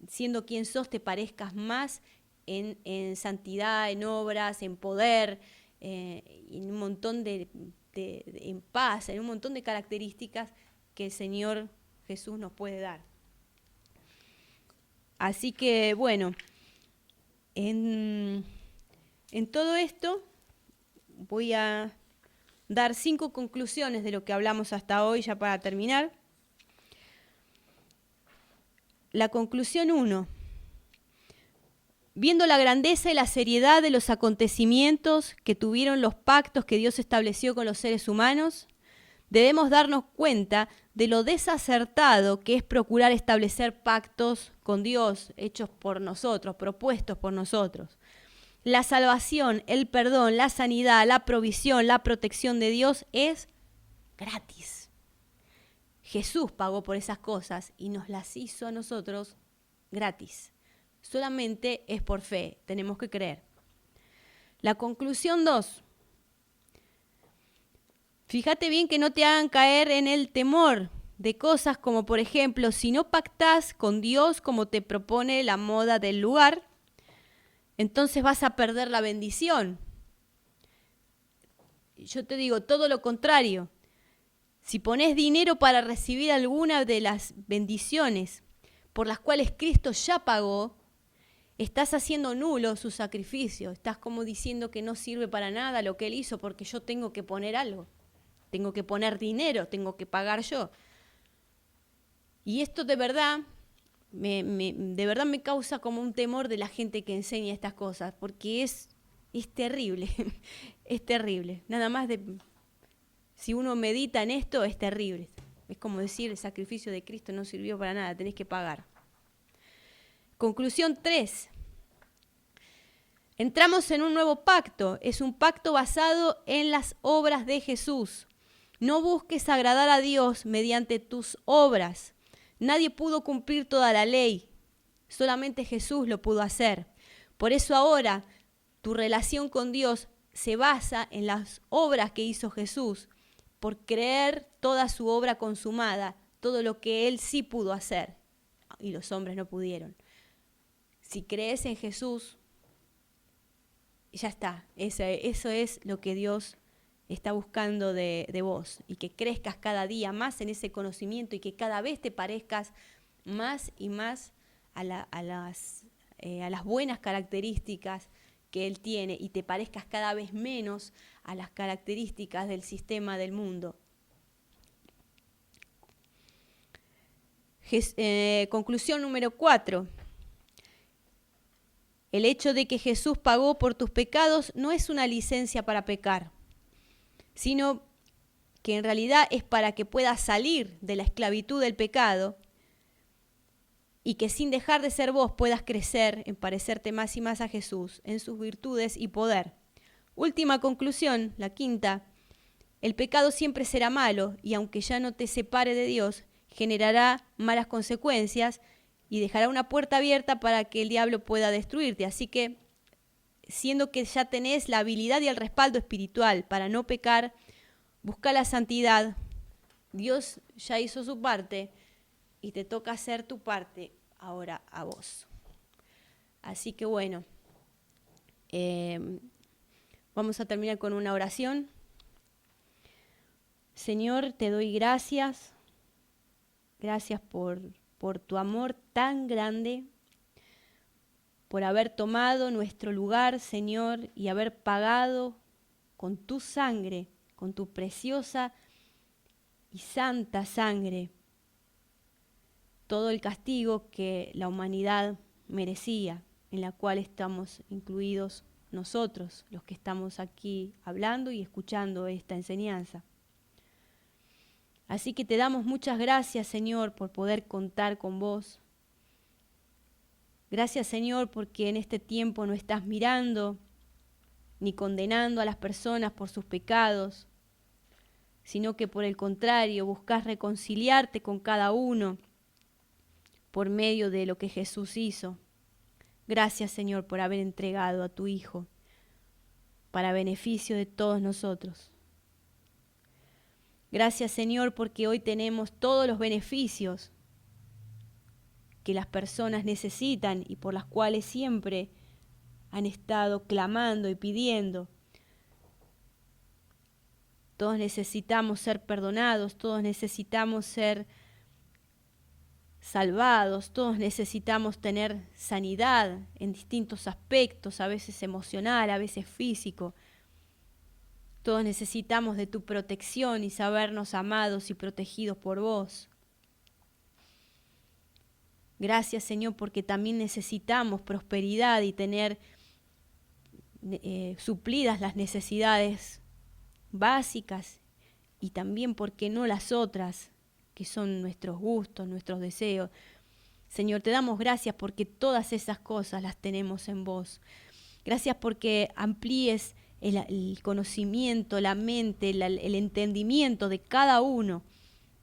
siendo quien sos, te parezcas más en santidad, en obras, en poder, en un montón en paz, en un montón de características que el Señor Jesús nos puede dar. Así que, bueno, en todo esto voy a dar 5 conclusiones de lo que hablamos hasta hoy, ya para terminar. La conclusión 1. Viendo la grandeza y la seriedad de los acontecimientos que tuvieron los pactos que Dios estableció con los seres humanos, debemos darnos cuenta de lo desacertado que es procurar establecer pactos con Dios hechos por nosotros, propuestos por nosotros. La salvación, el perdón, la sanidad, la provisión, la protección de Dios es gratis. Jesús pagó por esas cosas y nos las hizo a nosotros gratis. Solamente es por fe, tenemos que creer. La conclusión 2. Fíjate bien que no te hagan caer en el temor de cosas como, por ejemplo, si no pactás con Dios como te propone la moda del lugar, entonces vas a perder la bendición. Yo te digo todo lo contrario. Si pones dinero para recibir alguna de las bendiciones por las cuales Cristo ya pagó, estás haciendo nulo su sacrificio. Estás como diciendo que no sirve para nada lo que Él hizo porque yo tengo que poner algo. Tengo que poner dinero, tengo que pagar yo. Y esto de verdad me causa como un temor de la gente que enseña estas cosas, porque es terrible, es terrible. Nada más si uno medita en esto, es terrible. Es como decir, el sacrificio de Cristo no sirvió para nada, tenés que pagar. Conclusión 3. Entramos en un nuevo pacto. Es un pacto basado en las obras de Jesús. No busques agradar a Dios mediante tus obras. Nadie pudo cumplir toda la ley. Solamente Jesús lo pudo hacer. Por eso ahora tu relación con Dios se basa en las obras que hizo Jesús, por creer toda su obra consumada, todo lo que Él sí pudo hacer y los hombres no pudieron. Si crees en Jesús, ya está. Eso es lo que Dios está buscando de vos, y que crezcas cada día más en ese conocimiento y que cada vez te parezcas más y más a las buenas características que Él tiene y te parezcas cada vez menos a las características del sistema del mundo. Conclusión número 4. El hecho de que Jesús pagó por tus pecados no es una licencia para pecar, sino que en realidad es para que puedas salir de la esclavitud del pecado y que sin dejar de ser vos puedas crecer en parecerte más y más a Jesús, en sus virtudes y poder. Última conclusión, la 5. El pecado siempre será malo y aunque ya no te separe de Dios, generará malas consecuencias y dejará una puerta abierta para que el diablo pueda destruirte. Así que, siendo que ya tenés la habilidad y el respaldo espiritual para no pecar, busca la santidad. Dios ya hizo su parte y te toca hacer tu parte ahora a vos. Así que bueno, vamos a terminar con una oración. Señor, te doy gracias. Gracias por tu amor tan grande, por haber tomado nuestro lugar, Señor, y haber pagado con tu sangre, con tu preciosa y santa sangre, todo el castigo que la humanidad merecía, en la cual estamos incluidos nosotros, los que estamos aquí hablando y escuchando esta enseñanza. Así que te damos muchas gracias, Señor, por poder contar con vos. Gracias, Señor, porque en este tiempo no estás mirando ni condenando a las personas por sus pecados, sino que por el contrario buscas reconciliarte con cada uno por medio de lo que Jesús hizo. Gracias, Señor, por haber entregado a tu Hijo para beneficio de todos nosotros. Gracias, Señor, porque hoy tenemos todos los beneficios que las personas necesitan y por las cuales siempre han estado clamando y pidiendo. Todos necesitamos ser perdonados, todos necesitamos ser salvados, todos necesitamos tener sanidad en distintos aspectos, a veces emocional, a veces físico. Todos necesitamos de tu protección y sabernos amados y protegidos por vos. Gracias, Señor, porque también necesitamos prosperidad y tener suplidas las necesidades básicas y también, ¿por qué no, las otras, que son nuestros gustos, nuestros deseos? Señor, te damos gracias porque todas esas cosas las tenemos en vos. Gracias porque amplíes el conocimiento, la mente, el entendimiento de cada uno,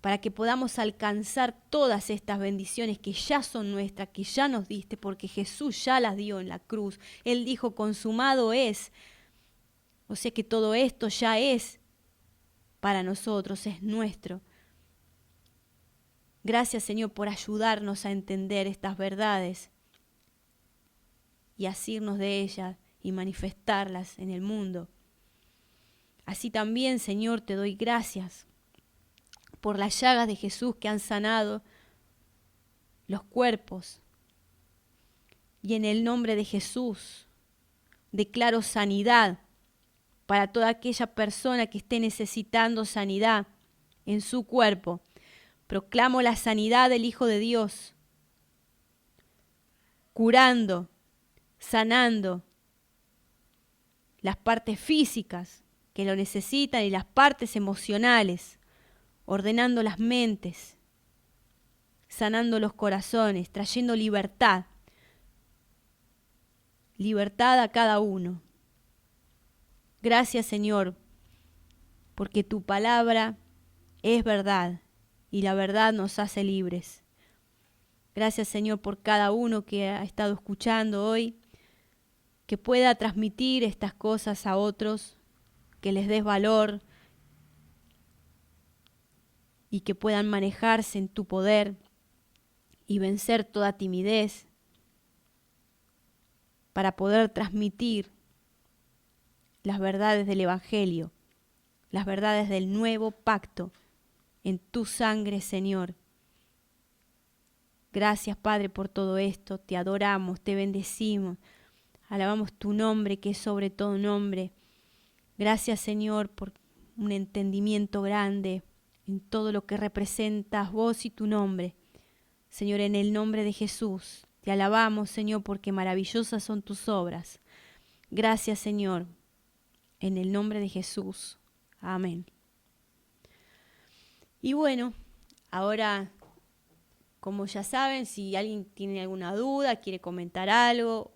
para que podamos alcanzar todas estas bendiciones que ya son nuestras, que ya nos diste, porque Jesús ya las dio en la cruz. Él dijo, consumado es. O sea que todo esto ya es para nosotros, es nuestro. Gracias, Señor, por ayudarnos a entender estas verdades y asirnos de ellas y manifestarlas en el mundo. Así también, Señor, te doy gracias por las llagas de Jesús que han sanado los cuerpos. Y en el nombre de Jesús declaro sanidad para toda aquella persona que esté necesitando sanidad en su cuerpo. Proclamo la sanidad del Hijo de Dios, curando, sanando las partes físicas que lo necesitan y las partes emocionales, ordenando las mentes, sanando los corazones, trayendo libertad. Libertad a cada uno. Gracias, Señor, porque tu palabra es verdad y la verdad nos hace libres. Gracias, Señor, por cada uno que ha estado escuchando hoy, que pueda transmitir estas cosas a otros, que les des valor y que puedan manejarse en tu poder y vencer toda timidez para poder transmitir las verdades del Evangelio, las verdades del nuevo pacto en tu sangre, Señor. Gracias, Padre, por todo esto. Te adoramos, te bendecimos. Alabamos tu nombre, que es sobre todo nombre. Gracias, Señor, por un entendimiento grande en todo lo que representas vos y tu nombre. Señor, en el nombre de Jesús, te alabamos, Señor, porque maravillosas son tus obras. Gracias, Señor, en el nombre de Jesús. Amén. Y bueno, ahora, como ya saben, si alguien tiene alguna duda, quiere comentar algo,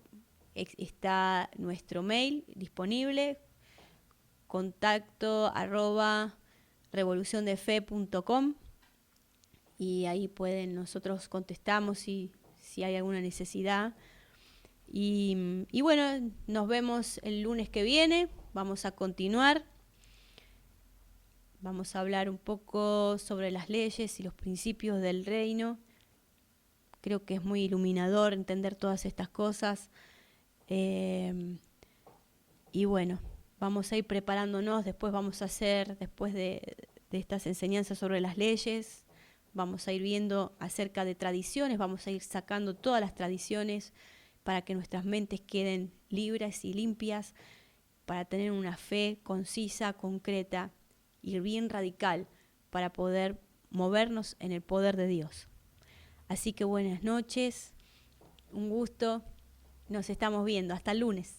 está nuestro mail disponible, contacto@revoluciondefe.com, y ahí nosotros contestamos si hay alguna necesidad. Y bueno, nos vemos el lunes que viene. Vamos a continuar. Vamos a hablar un poco sobre las leyes y los principios del reino. Creo que es muy iluminador entender todas estas cosas. Y bueno, vamos a ir preparándonos. Después vamos a hacer, después de estas enseñanzas sobre las leyes, vamos a ir viendo acerca de tradiciones. Vamos a ir sacando todas las tradiciones para que nuestras mentes queden libres y limpias, para tener una fe concisa, concreta y bien radical, para poder movernos en el poder de Dios. Así que buenas noches, un gusto, nos estamos viendo, hasta el lunes.